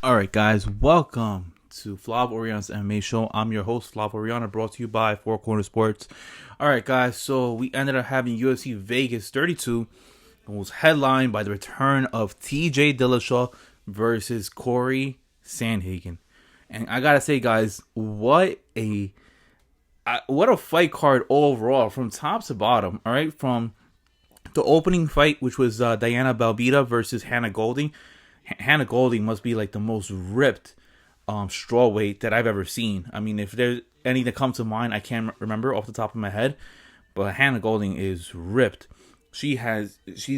All right, guys, welcome to Flav Orion's MMA show. I'm your host, Flav Oriana, brought to you by Four Corner Sports. All right, guys, so we ended up having UFC Vegas 32, and was headlined by the return of TJ Dillashaw versus Cory Sandhagen. And I gotta say, guys, what a fight card overall, from top to bottom. All right, from the opening fight, which was Diana Belbita versus Hannah Golding. Hannah Golding must be like the most ripped strawweight that I've ever seen. I mean, if there's any that come to mind, I can't remember off the top of my head, but Hannah Golding is ripped. She's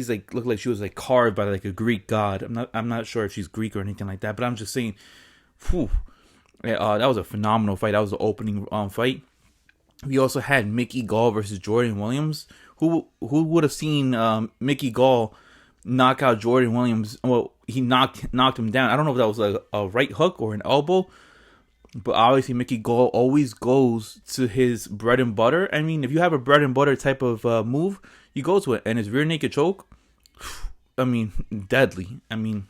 like, looked like she was like carved by like a Greek god. I'm not sure if she's Greek or anything like that, but I'm just saying, whew, that was a phenomenal fight. That was the opening fight. We also had Mickey Gall versus Jordan Williams. Who would have seen Mickey Gall knock out Jordan Williams? Well, he knocked him down. I don't know if that was a right hook or an elbow, but obviously Mickey Gall always goes to his bread and butter. I mean, if you have a bread and butter type of move, you go to it. And his rear naked choke, I mean, deadly. I mean,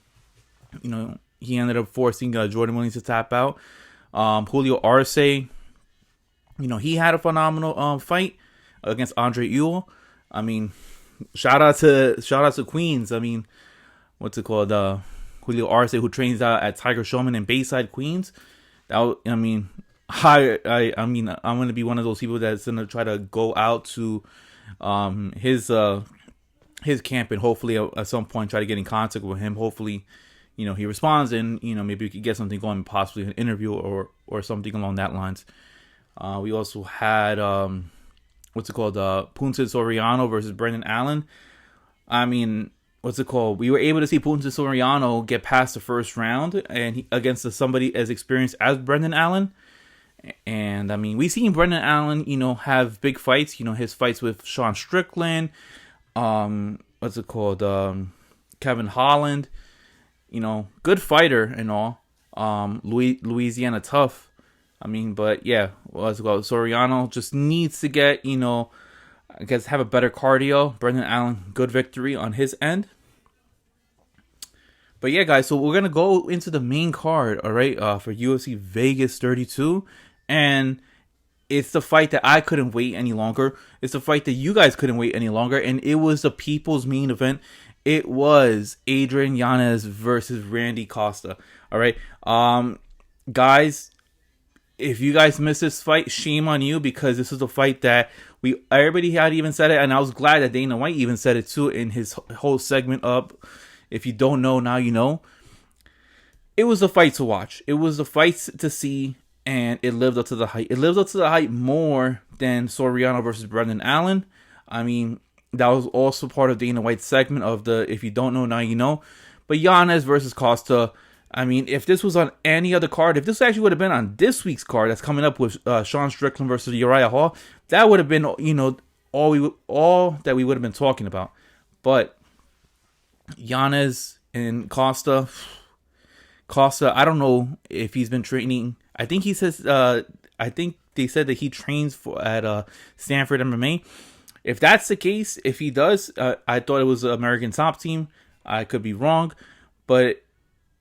you know, he ended up forcing Jordan Williams to tap out. Julio Arce, you know, he had a phenomenal fight against Andre Ewell. I mean, shout out to Queens. I mean, what's it called? Julio Arce, who trains out at Tiger Showman in Bayside, Queens. I'm gonna be one of those people that's gonna try to go out to his camp and hopefully at some point try to get in contact with him. Hopefully, you know, he responds and, you know, maybe we could get something going, possibly an interview or something along that lines. We also had Punta Soriano versus Brendan Allen. I mean, we were able to see Punta Soriano get past the first round and against somebody as experienced as Brendan Allen. And I mean, we've seen Brendan Allen, you know, have big fights. You know, his fights with Sean Strickland, Kevin Holland. You know, good fighter and all. Louisiana tough. I mean, but yeah, Soriano just needs to get, you know, I guess have a better cardio. Brendan Allen, good victory on his end. But yeah, guys, so we're going to go into the main card, all right, for UFC Vegas 32. And it's the fight that I couldn't wait any longer. It's the fight that you guys couldn't wait any longer. And it was the people's main event. It was Adrian Yanez versus Randy Costa. All right. Guys, if you guys missed this fight, shame on you, because this is a fight that everybody had even said it, and I was glad that Dana White even said it too in his whole segment up. If you don't know, now you know. It was a fight to watch. It was a fight to see, and it lived up to the hype. It lived up to the hype more than Soriano versus Brendan Allen. I mean, that was also part of Dana White's segment of the if you don't know, now you know. But Yanez versus Costa, I mean, if this was on any other card, if this actually would have been on this week's card that's coming up with Sean Strickland versus Uriah Hall, that would have been, you know, all that we would have been talking about. But Yanez and Costa, I don't know if he's been training. I think he says, I think they said that he trains at Stanford MMA. If that's the case, if he does, I thought it was the American Top Team. I could be wrong, but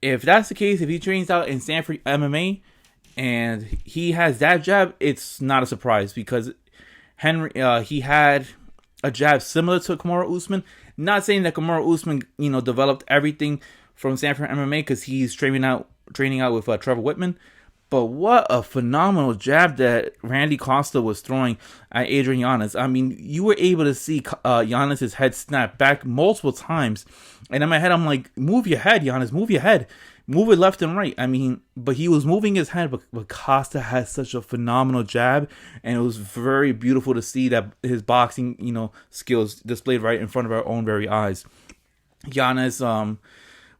if that's the case, if he trains out in Stanford MMA and he has that jab, it's not a surprise, because he had a jab similar to Kamaru Usman. Not saying that Kamaru Usman, you know, developed everything from Stanford MMA, because he's training out with Trevor Whitman. But what a phenomenal jab that Randy Costa was throwing at Adrian Yanez. I mean, you were able to see Yanez's head snap back multiple times. And in my head, I'm like, move your head, Yanez, move your head. Move it left and right. I mean, but he was moving his head. But Costa has such a phenomenal jab. And it was very beautiful to see that his boxing, you know, skills displayed right in front of our own very eyes. Yanez,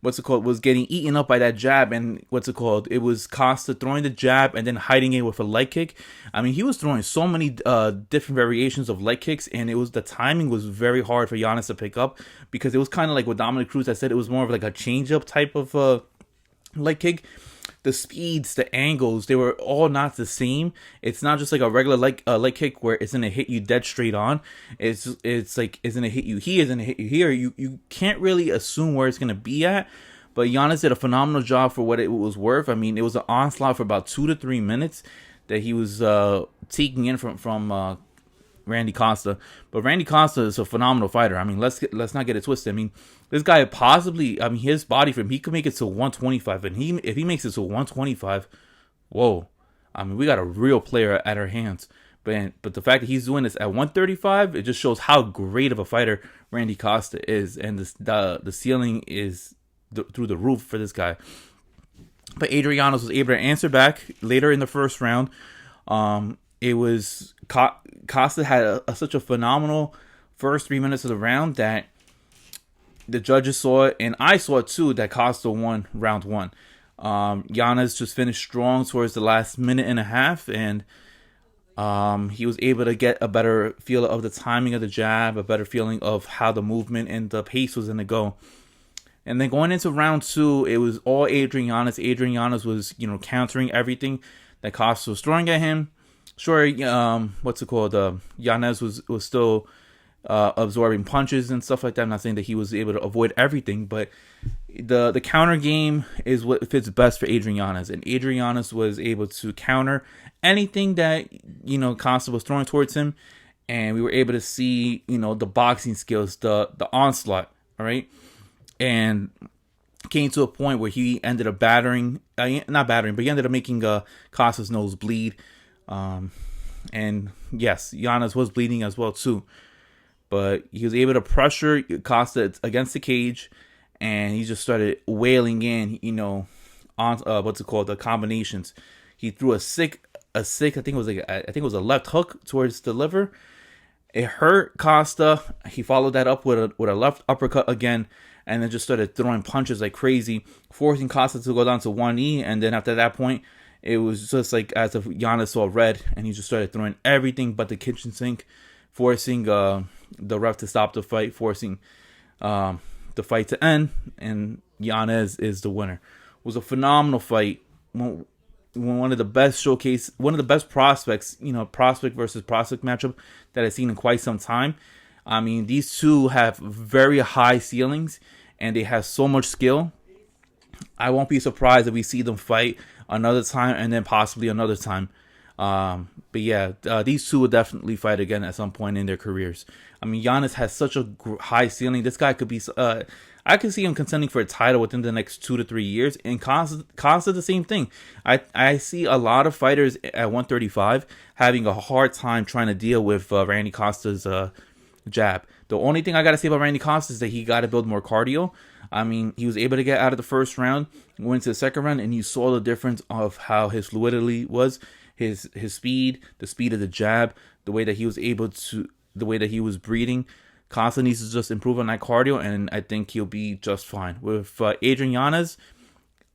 was getting eaten up by that jab, and it was Costa throwing the jab and then hiding it with a leg kick. I mean, he was throwing so many different variations of leg kicks, and the timing was very hard for Yanez to pick up, because it was kind of like what Dominic Cruz had said, it was more of like a change-up type of leg kick. The speeds, the angles, they were all not the same. It's not just like a regular leg kick where it's gonna hit you dead straight on. It's like, it's gonna hit you here, it's gonna hit you here. You can't really assume where it's gonna be at. But Yanez did a phenomenal job for what it was worth. I mean, it was an onslaught for about 2 to 3 minutes that he was taking in from Randy Costa. But Randy Costa is a phenomenal fighter. I mean, let's not get it twisted. I mean, this guy possibly, I mean, his body frame, he could make it to 125. And if he makes it to 125, whoa. I mean, we got a real player at our hands. But the fact that he's doing this at 135, it just shows how great of a fighter Randy Costa is. And the ceiling is through the roof for this guy. But Adrian was able to answer back later in the first round. It was Costa had such a phenomenal first 3 minutes of the round that the judges saw it, and I saw it too, that Costa won round one. Yanez just finished strong towards the last minute and a half, and he was able to get a better feel of the timing of the jab, a better feeling of how the movement and the pace was going to go. And then going into round two, it was all Adrian Yanez. Adrian Yanez was, countering everything that Costa was throwing at him. Sure, Yanez was still absorbing punches and stuff like that. I'm not saying that he was able to avoid everything, but the counter game is what fits best for Adrian Yanez. And Adrian Yanez was able to counter anything that, Costa was throwing towards him. And we were able to see, the boxing skills, the onslaught, all right? And came to a point where he ended up he ended up making Costa's nose bleed. And yes, Yanez was bleeding as well too. But he was able to pressure Costa against the cage, and he just started wailing in, on the combinations. He threw a sick. I think it was a left hook towards the liver. It hurt Costa. He followed that up with a left uppercut again, and then just started throwing punches like crazy, forcing Costa to go down to one knee. And then after that point, it was just like as if Yanez saw red, and he just started throwing everything but the kitchen sink, forcing the ref to stop the fight, forcing the fight to end, and Yanez is the winner. It was a phenomenal fight. One of the best prospects, prospect versus prospect matchup that I've seen in quite some time. I mean, these two have very high ceilings, and they have so much skill. I won't be surprised if we see them fight another time, and then possibly another time. But yeah, these two will definitely fight again at some point in their careers. I mean, Yanez has such a high ceiling. This guy could be, I could see him contending for a title within the next 2 to 3 years. And Costa the same thing. I see a lot of fighters at 135 having a hard time trying to deal with Randy Costa's jab. The only thing I got to say about Randy Costa is that he got to build more cardio. I mean, he was able to get out of the first round, went to the second round, and you saw the difference of how his fluidity was, his speed, the speed of the jab, the way that he was breathing. Costa needs to just improve on that cardio, and I think he'll be just fine. With Adrian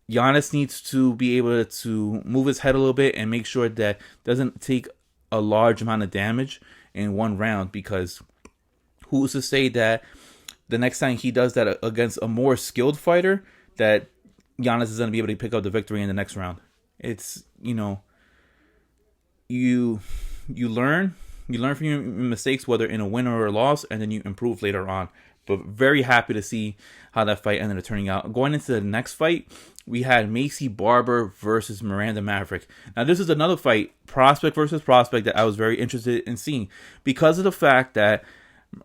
Yanez needs to be able to move his head a little bit and make sure that doesn't take a large amount of damage in one round, because who's to say that the next time he does that against a more skilled fighter, that Yanez is going to be able to pick up the victory in the next round. It's, you learn from your mistakes, whether in a win or a loss, and then you improve later on. But very happy to see how that fight ended up turning out. Going into the next fight, we had Macy Barber versus Miranda Maverick. Now, this is another fight, prospect versus prospect, that I was very interested in seeing, because of the fact that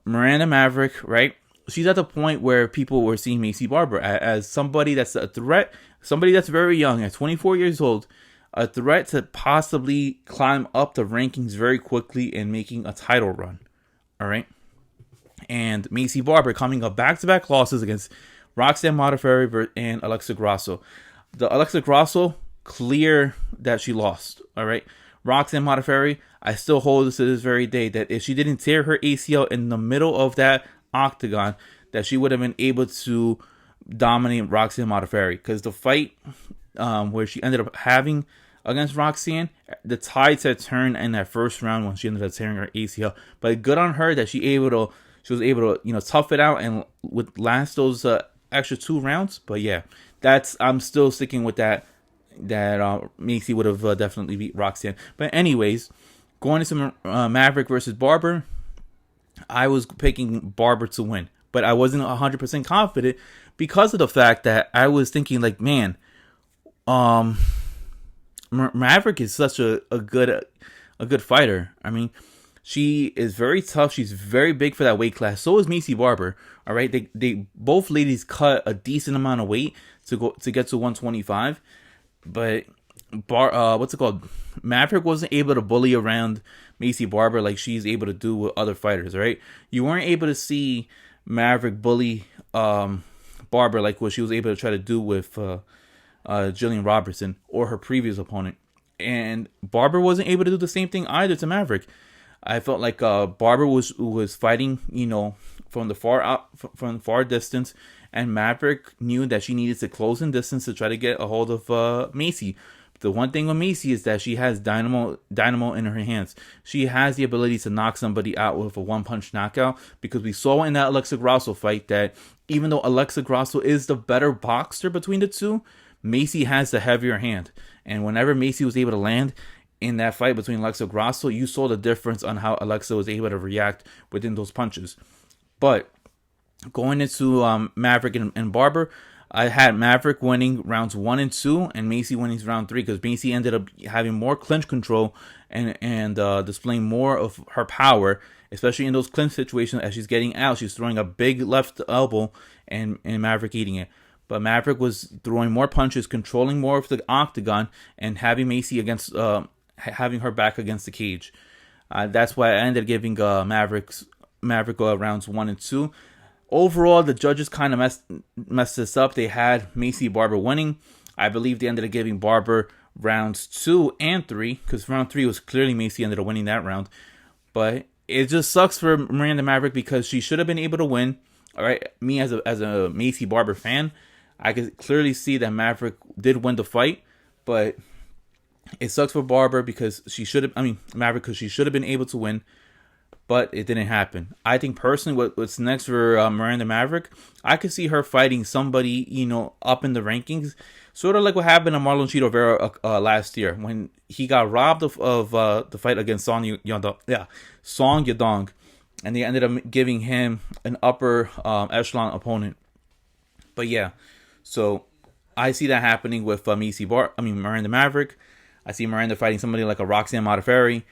Miranda Maverick, right, she's at the point where people were seeing Macy Barber as somebody that's a threat, somebody that's very young, at 24 years old, a threat to possibly climb up the rankings very quickly and making a title run. All right. And Macy Barber coming up back-to-back losses against Roxanne Modafferi and Alexa Grasso. The Alexa Grasso, clear that she lost. All right. Roxanne Modafferi, I still hold this to this very day, that if she didn't tear her ACL in the middle of that octagon, that she would have been able to dominate Roxanne Modafferi. Because the fight where she ended up having against Roxanne, the tides had turned in that first round when she ended up tearing her ACL. But good on her that she was able to tough it out and would last those extra 2 rounds. But yeah, I'm still sticking with that Macy would have definitely beat Roxanne. But anyways, going into Maverick versus Barber, I was picking Barber to win. but I wasn't 100% confident because of the fact that I was thinking like, man, Maverick is such a good fighter. I mean, she is very tough. She's very big for that weight class. So is Macy Barber. All right, they both ladies cut a decent amount of weight to get to 125, but Maverick wasn't able to bully around Macy Barber like she's able to do with other fighters. Right, you weren't able to see Maverick bully Barber like what she was able to try to do with Jillian Robertson or her previous opponent. And Barber wasn't able to do the same thing either to Maverick. I felt like Barber was fighting, from the far distance, and Maverick knew that she needed to close in distance to try to get a hold of Macy. The one thing with Macy is that she has dynamo in her hands. She has the ability to knock somebody out with a one-punch knockout, because we saw in that Alexa Grasso fight that even though Alexa Grasso is the better boxer between the two, Macy has the heavier hand. And whenever Macy was able to land in that fight between Alexa Grasso, you saw the difference on how Alexa was able to react within those punches. But going into Maverick and Barber, I had Maverick winning rounds 1 and 2, and Macy winning round 3, because Macy ended up having more clinch control and displaying more of her power, especially in those clinch situations. As she's getting out, she's throwing a big left elbow, and Maverick eating it. But Maverick was throwing more punches, controlling more of the octagon, and having Macy having her back against the cage. That's why I ended up giving Maverick rounds 1 and 2. Overall, the judges kind of messed this up. They had Macy Barber winning. I believe they ended up giving Barber rounds 2 and 3, because round 3 was clearly Macy ended up winning that round. But it just sucks for Miranda Maverick, because she should have been able to win. All right, me as a Macy Barber fan, I could clearly see that Maverick did win the fight, but it sucks for Barber because Maverick, because she should have been able to win, but it didn't happen. I think personally, what's next for Miranda Maverick, I could see her fighting somebody, up in the rankings, sort of like what happened to Marlon Chito Vera last year when he got robbed of the fight against Song Yadong, and they ended up giving him an upper echelon opponent. But yeah, so I see that happening with Miranda Maverick. I see Miranda fighting somebody like a Roxanne Modafferi.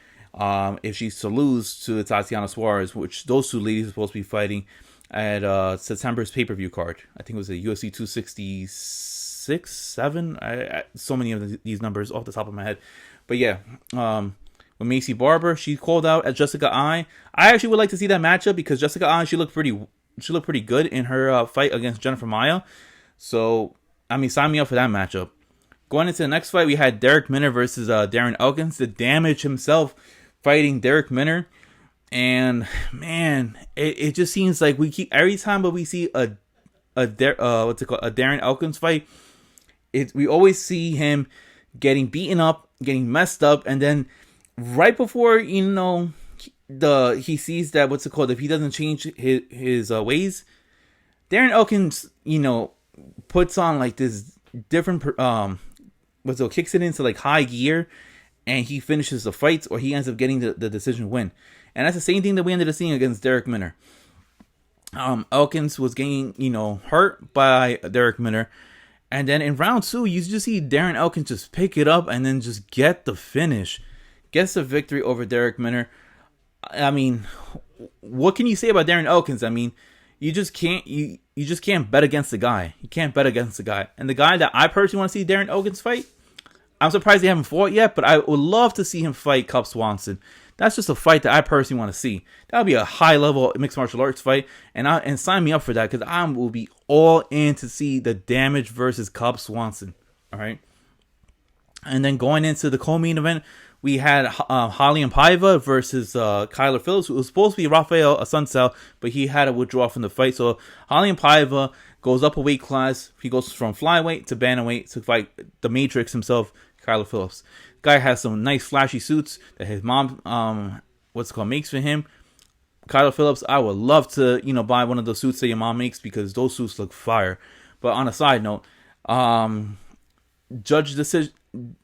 If she's to lose to Tatiana Suarez, which those two ladies are supposed to be fighting at September's pay-per-view card. I think it was a UFC 266, 7. So many of these numbers off the top of my head. But yeah, with Macy Barber, she called out at Jessica Ai. I actually would like to see that matchup, because Jessica Ai, she looked pretty good in her fight against Jennifer Maia. So, sign me up for that matchup. Going into the next fight, we had Derek Minner versus Darren Elkins. The Damage himself fighting Derek Minner. And, man, it just seems like every time that we see a Darren Elkins fight, we always see him getting beaten up, getting messed up, and then right before, he sees that, if he doesn't change his ways, Darren Elkins, puts on like this different, kicks it into like high gear, and he finishes the fights, or he ends up getting the decision win. And that's the same thing that we ended up seeing against Derek Minner. Elkins was getting, hurt by Derek Minner. And then in round 2, you just see Darren Elkins just pick it up and then just get the finish. Gets the victory over Derek Minner. What can you say about Darren Elkins? You just can't bet against the guy. You can't bet against the guy. And the guy that I personally want to see Darren Elkins fight, I'm surprised they haven't fought yet, but I would love to see him fight Cub Swanson. That's just a fight that I personally want to see. That would be a high-level mixed martial arts fight, and sign me up for that, because I will be all in to see the Damage versus Cub Swanson. All right. And then going into the co-main event, we had Raulian Paiva versus Kyler Phillips, who was supposed to be Rafael Asuncao, but he had to withdraw from the fight. So Raulian Paiva goes up a weight class. He goes from flyweight to bantamweight to fight the Matrix himself, Kyler Phillips. Guy has some nice flashy suits that his mom, makes for him. Kyler Phillips, I would love to, buy one of those suits that your mom makes, because those suits look fire. But on a side note, judge decision.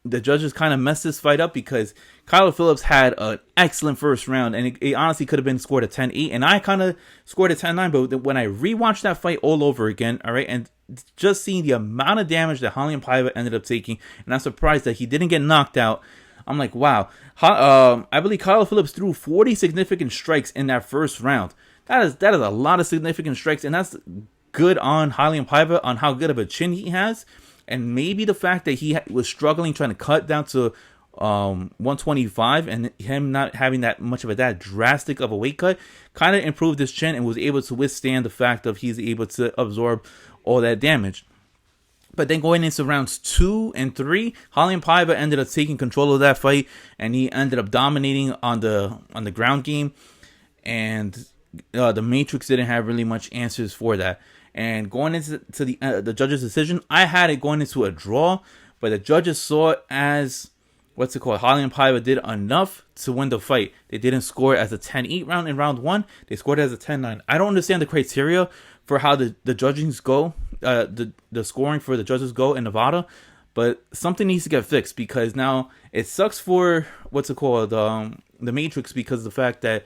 the judges kind of messed this fight up because Kyler Phillips had an excellent first round, and it honestly could have been scored a 10-8, and I kind of scored a 10-9, but when I rewatched that fight all over again, all right, and just seeing the amount of damage that Raulian Paiva ended up taking, and I'm surprised that he didn't get knocked out. I'm like, wow. I believe Kyler Phillips threw 40 significant strikes in that first round. That is a lot of significant strikes, and that's good on Raulian Paiva on how good of a chin he has. And maybe the fact that he was struggling trying to cut down to 125 and him not having that much of that drastic of a weight cut kind of improved his chin and was able to withstand the fact of he's able to absorb all that damage. But then going into rounds 2 and 3, Raulian Paiva ended up taking control of that fight, and he ended up dominating on the ground game, and the Matrix didn't have really much answers for that. And going into the judge's decision, I had it going into a draw, but the judges saw it as, Raulian Paiva did enough to win the fight. They didn't score it as a 10-8 round in round 1. They scored it as a 10-9. I don't understand the criteria for how the judgings go, the scoring for the judges go in Nevada, but something needs to get fixed because now it sucks for, the Matrix because of the fact that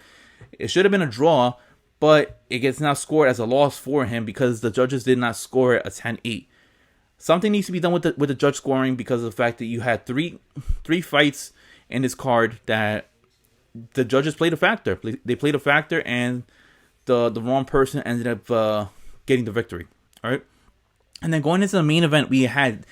it should have been a draw, but it gets now scored as a loss for him because the judges did not score it a 10-8. Something needs to be done with the judge scoring because of the fact that you had three fights in this card that the judges played a factor. They played a factor, and the wrong person ended up getting the victory. All right, and then going into the main event, we had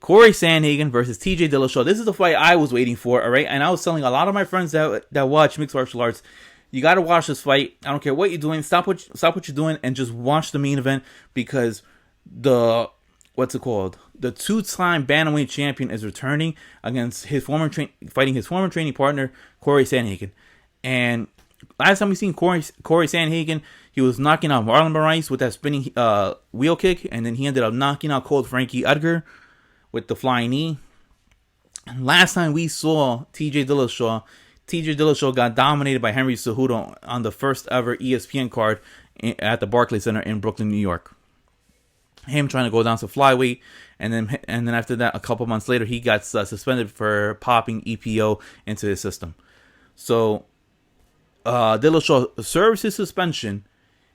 Cory Sandhagen versus TJ Dillashaw. This is the fight I was waiting for. All right, and I was telling a lot of my friends that watch mixed martial arts, you got to watch this fight. I don't care what you're doing. Stop what you're doing and just watch the main event because the two-time bantamweight champion is returning against fighting his former training partner, Cory Sandhagen. And last time we seen Cory Sandhagen, he was knocking out Marlon Moraes with that spinning wheel kick, and then he ended up knocking out Cold Frankie Edgar with the flying knee. And last time we saw TJ Dillashaw got dominated by Henry Cejudo on the first ever ESPN card at the Barclays Center in Brooklyn, New York. Him trying to go down to flyweight, and then after that, a couple months later, he got suspended for popping EPO into his system. So Dillashaw serves his suspension.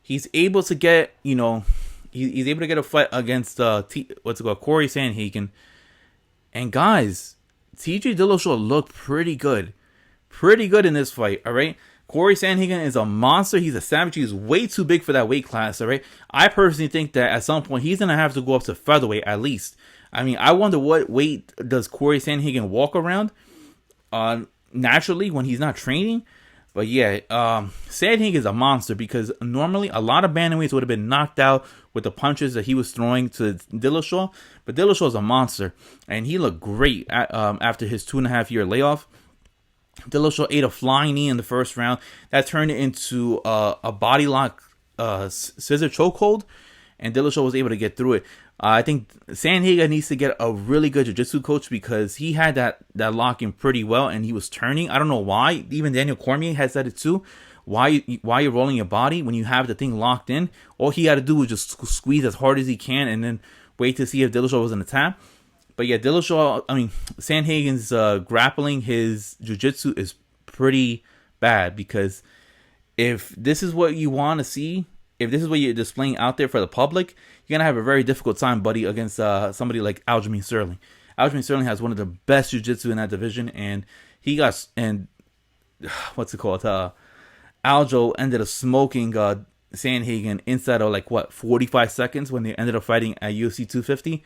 He's able to get he's able to get a fight against Cory Sandhagen. And guys, TJ Dillashaw looked pretty good in this fight. All right. Cory Sandhagen is a monster. He's a savage. He's way too big for that weight class, all right? I personally think that at some point he's going to have to go up to featherweight at least. I mean, I wonder what weight does Cory Sandhagen walk around naturally when he's not training. But yeah, Sandhagen is a monster because normally a lot of bantamweights would have been knocked out with the punches that he was throwing to Dillashaw. But Dillashaw is a monster, and he looked great after his 2.5-year layoff. Dillashaw ate a flying knee in the first round. That turned it into a body lock scissor chokehold, and Dillashaw was able to get through it. I think Sandhagen needs to get a really good jiu-jitsu coach because he had that lock in pretty well, and he was turning. I don't know why. Even Daniel Cormier has said it too. Why you're rolling your body when you have the thing locked in? All he had to do was just squeeze as hard as he can and then wait to see if Dillashaw was going to tap. But yeah, Sandhagen's grappling, his jiu-jitsu is pretty bad because if this is what you want to see, if this is what you're displaying out there for the public, you're going to have a very difficult time, buddy, against somebody like Aljamain Sterling. Aljamain Sterling has one of the best jiu-jitsu in that division, and Aljo ended up smoking Sandhagen inside of 45 seconds when they ended up fighting at UFC 250.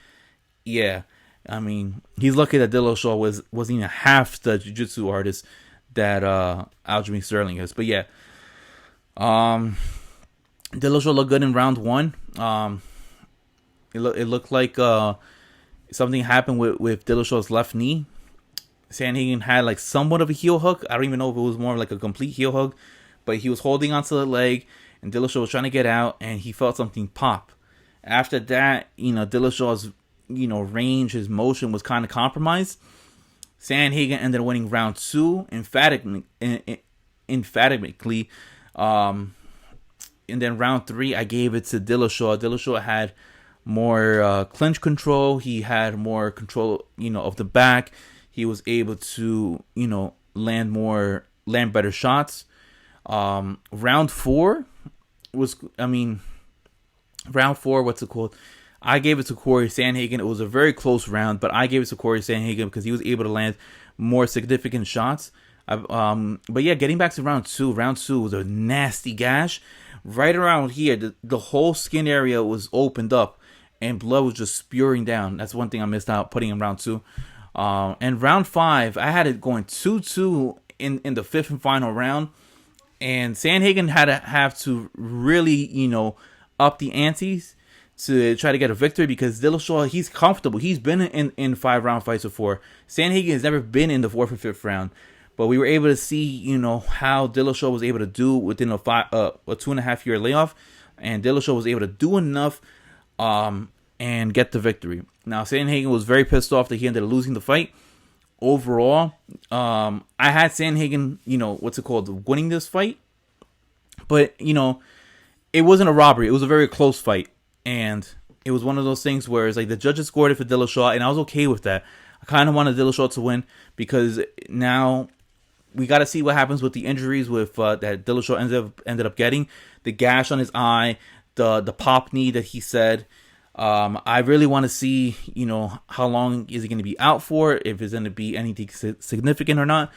Yeah. I mean, he's lucky that Dillashaw wasn't even half the jiu-jitsu artist that Aljamain Sterling is. But yeah, Dillashaw looked good in round 1. It looked like something happened with Dillashaw's left knee. Sandhagen had somewhat of a heel hook. I don't even know if it was more like a complete heel hook, but he was holding onto the leg, and Dillashaw was trying to get out, and he felt something pop. After that, Dillashaw's range, his motion was kind of compromised. Sandhagen ended up winning round 2 emphatically. And then round 3, I gave it to Dillashaw. Dillashaw had more clinch control. He had more control, of the back. He was able to, land better shots. Round four was, round four, what's it called? I gave it to Cory Sandhagen. It was a very close round, but I gave it to Cory Sandhagen because he was able to land more significant shots. But yeah, getting back to round two was a nasty gash. Right around here, the whole skin area was opened up and blood was just spewing down. That's one thing I missed out putting in round two. And round five, I had it going 2-2 in the fifth and final round. And Sandhagen had to have to really, up the antes to try to get a victory because Dillashaw, he's comfortable. He's been in 5-round fights before. Sandhagen has never been in the fourth and fifth round. But we were able to see, how Dillashaw was able to do within a 2.5 year layoff. And Dillashaw was able to do enough and get the victory. Now, Sandhagen was very pissed off that he ended up losing the fight. Overall, I had Sandhagen, winning this fight. But, it wasn't a robbery. It was a very close fight. And it was one of those things where it's like the judges scored it for Dillashaw, and I was okay with that. I kind of wanted Dillashaw to win because now we got to see what happens with the injuries with that Dillashaw ended up getting. The gash on his eye, the pop knee that he said. I really want to see, how long is he going to be out for, if it's going to be anything significant or not.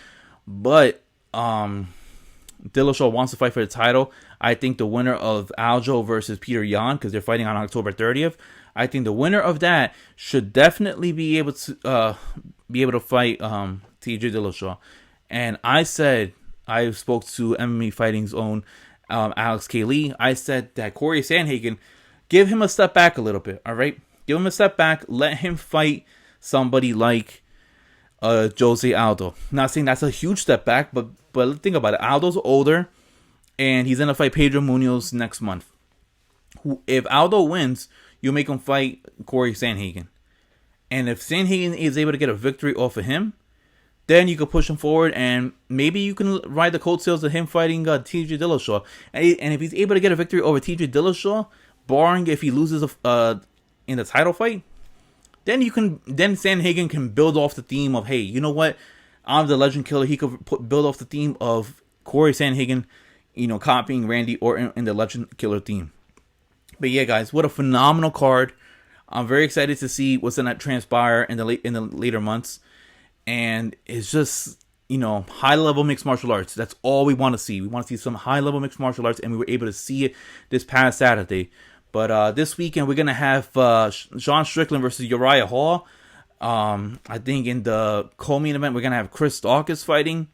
But Dillashaw wants to fight for the title. I think the winner of Aljo versus Peter Yan, because they're fighting on October 30th, I think the winner of that should definitely be able to fight TJ Dillashaw. And I spoke to MMA Fighting's own Alex K. Lee. I said that Cory Sandhagen, give him a step back a little bit, all right? Give him a step back. Let him fight somebody like Jose Aldo. Not saying that's a huge step back, but think about it. Aldo's older, and he's going to fight Pedro Munoz next month. If Aldo wins, you make him fight Cory Sandhagen. And if Sandhagen is able to get a victory off of him, then you can push him forward, and maybe you can ride the coattails of him fighting TJ Dillashaw. And if he's able to get a victory over TJ Dillashaw, barring if he loses in the title fight, then Sandhagen can build off the theme of, hey, you know what? I'm the legend killer. He could build off the theme of Cory Sandhagen, copying Randy Orton in the legend killer theme. But yeah, guys, what a phenomenal card. I'm very excited to see what's going to transpire in the later months. And it's just, high-level mixed martial arts. That's all we want to see. We want to see some high-level mixed martial arts, and we were able to see it this past Saturday. But this weekend, we're going to have Sean Strickland versus Uriah Hall. I think in the co-main event, we're going to have Chris Dawkins fighting.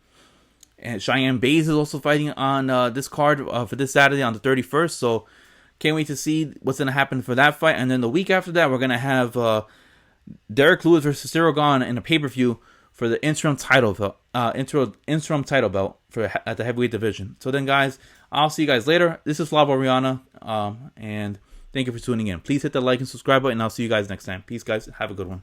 And Cheyenne Bays is also fighting on this card for this Saturday on the 31st. So can't wait to see what's going to happen for that fight. And then the week after that, we're going to have Derek Lewis versus Cyril Gane in a pay-per-view for the interim title belt, at the heavyweight division. So then, guys, I'll see you guys later. This is Flavo Rihanna, and thank you for tuning in. Please hit the like and subscribe button, and I'll see you guys next time. Peace, guys. Have a good one.